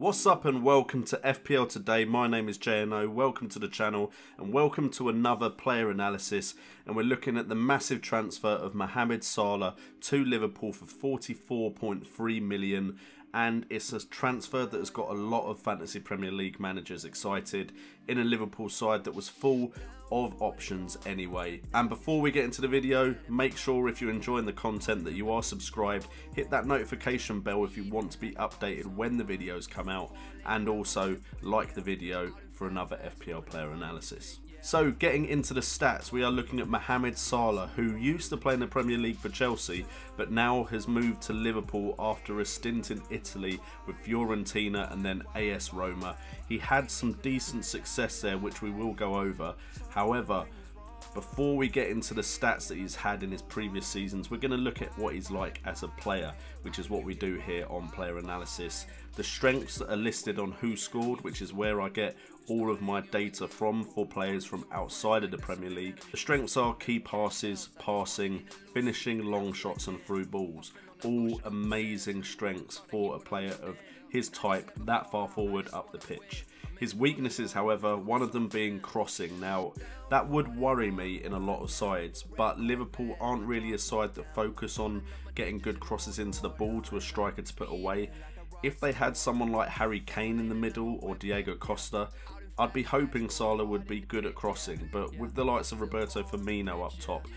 What's up and welcome to FPL Today. My name is JNO, welcome to the channel and welcome to another player analysis, and we're looking at the massive transfer of Mohamed Salah to Liverpool for 44.3 million, and it's a transfer that has got a lot of Fantasy Premier League managers excited in a Liverpool side that was full of options anyway. And before we get into the video, make sure if you're enjoying the content that you are subscribed, hit that notification bell if you want to be updated when the videos come out, and also like the video for another FPL player analysis. So getting into the stats, we are looking at Mohamed Salah, who used to play in the Premier League for Chelsea but now has moved to Liverpool after a stint in Italy with Fiorentina and then AS Roma. He had some decent success there, which we will go over. However, before we get into the stats that he's had in his previous seasons, we're going to look at what he's like as a player, which is what we do here on Player Analysis. The strengths that are listed on Who Scored, which is where I get all of my data from for players from outside of the Premier League. The strengths are key passes, passing, finishing, long shots and through balls. All amazing strengths for a player of his type that far forward up the pitch. His weaknesses, however, one of them being crossing. Now, that would worry me in a lot of sides, but Liverpool aren't really a side that focus on getting good crosses into the ball to a striker to put away. If they had someone like Harry Kane in the middle or Diego Costa, I'd be hoping Salah would be good at crossing, but with the likes of Roberto Firmino up top,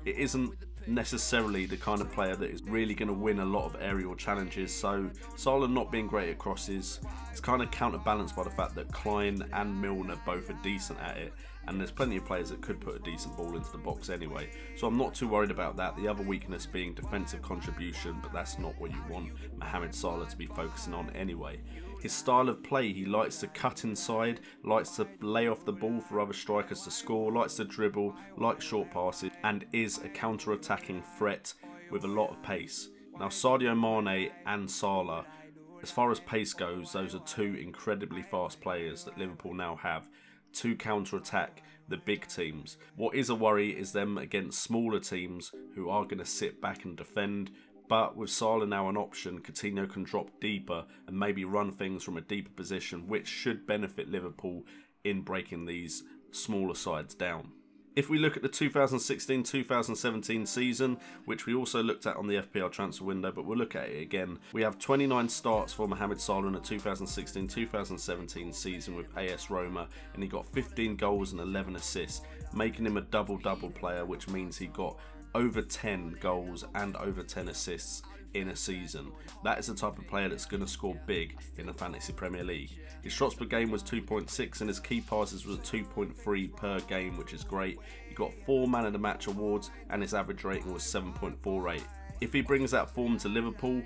it isn't necessarily the kind of player that is really going to win a lot of aerial challenges. So Salah not being great at crosses, it's kind of counterbalanced by the fact that Klein and Milner both are decent at it, and there's plenty of players that could put a decent ball into the box anyway, so I'm not too worried about that. The other weakness being defensive contribution, but that's not what you want Mohamed Salah to be focusing on anyway. His style of play, he likes to cut inside, likes to lay off the ball for other strikers to score, likes to dribble, likes short passes, and is a counter-attacking threat with a lot of pace. Now, Sadio Mane and Salah, as far as pace goes, those are two incredibly fast players that Liverpool now have to counter-attack the big teams. What is a worry is them against smaller teams who are going to sit back and defend. But with Salah now an option, Coutinho can drop deeper and maybe run things from a deeper position, which should benefit Liverpool in breaking these smaller sides down. If we look at the 2016-2017 season, which we also looked at on the FPL transfer window, but we'll look at it again, we have 29 starts for Mohamed Salah in the 2016-2017 season with AS Roma, and he got 15 goals and 11 assists, making him a double-double player, which means he got over 10 goals and over 10 assists in a season. That is the type of player that's going to score big in the Fantasy Premier League. His shots per game was 2.6 and his key passes was 2.3 per game, which is great. He got 4 Man of the Match awards and his average rating was 7.48. If he brings that form to Liverpool,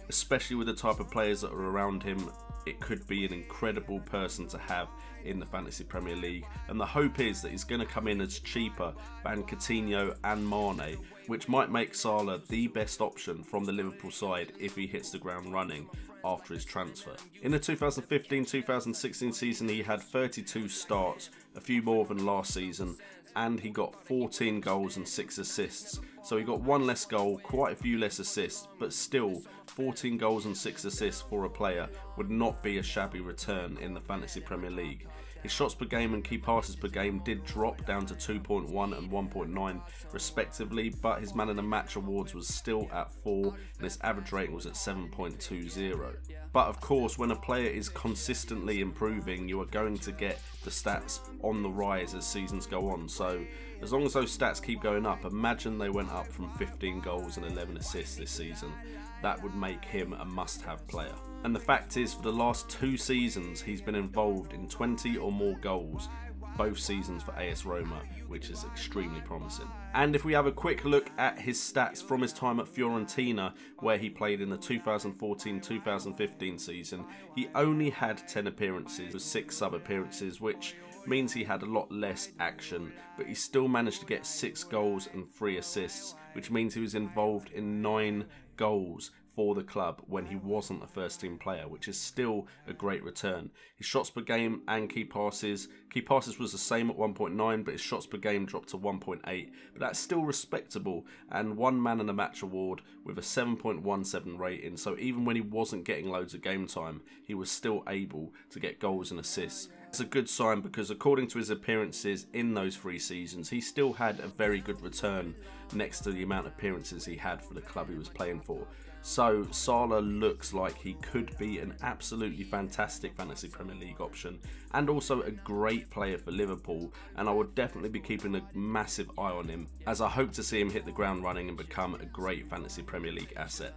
especially with the type of players that are around him, it could be an incredible person to have in the Fantasy Premier League, and the hope is that he's going to come in as cheaper than Coutinho and Mane, which might make Salah the best option from the Liverpool side if he hits the ground running after his transfer. In the 2015-2016 season, he had 32 starts, a few more than last season, and he got 14 goals and 6 assists. So he got 1 less goal, quite a few less assists, but still 14 goals and 6 assists for a player would not be a shabby return in the Fantasy Premier League. His shots per game and key passes per game did drop down to 2.1 and 1.9 respectively, but his Man of the Match awards was still at 4 and his average rating was at 7.20. But of course, when a player is consistently improving, you are going to get the stats on the rise as seasons go on. So as long as those stats keep going up, imagine they went up from 15 goals and 11 assists this season. That would make him a must-have player. And the fact is, for the last 2 seasons, he's been involved in 20 or more goals, both seasons for AS Roma, which is extremely promising. And if we have a quick look at his stats from his time at Fiorentina, where he played in the 2014-2015 season, he only had 10 appearances with 6 sub-appearances, which means he had a lot less action, but he still managed to get 6 goals and 3 assists, which means he was involved in 9 goals, for the club when he wasn't a first team player, which is still a great return. His shots per game and key passes was the same at 1.9, but his shots per game dropped to 1.8, but that's still respectable, and one man in a match award with a 7.17 rating. So even when he wasn't getting loads of game time, he was still able to get goals and assists. It's a good sign because according to his appearances in those 3 seasons, he still had a very good return next to the amount of appearances he had for the club he was playing for. So Salah looks like he could be an absolutely fantastic fantasy Premier League option, and also a great player for Liverpool, and I will definitely be keeping a massive eye on him, as I hope to see him hit the ground running and become a great fantasy Premier League asset.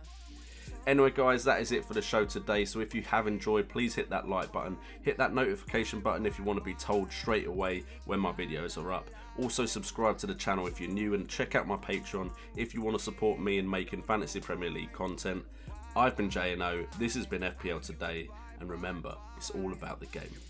Anyway guys, that is it for the show today. So if you have enjoyed, please hit that like button, hit that notification button if you want to be told straight away when my videos are up. Also subscribe to the channel if you're new, and check out my Patreon if you want to support me in making fantasy Premier League content. I've been JNO, this has been FPL Today, and remember, it's all about the game.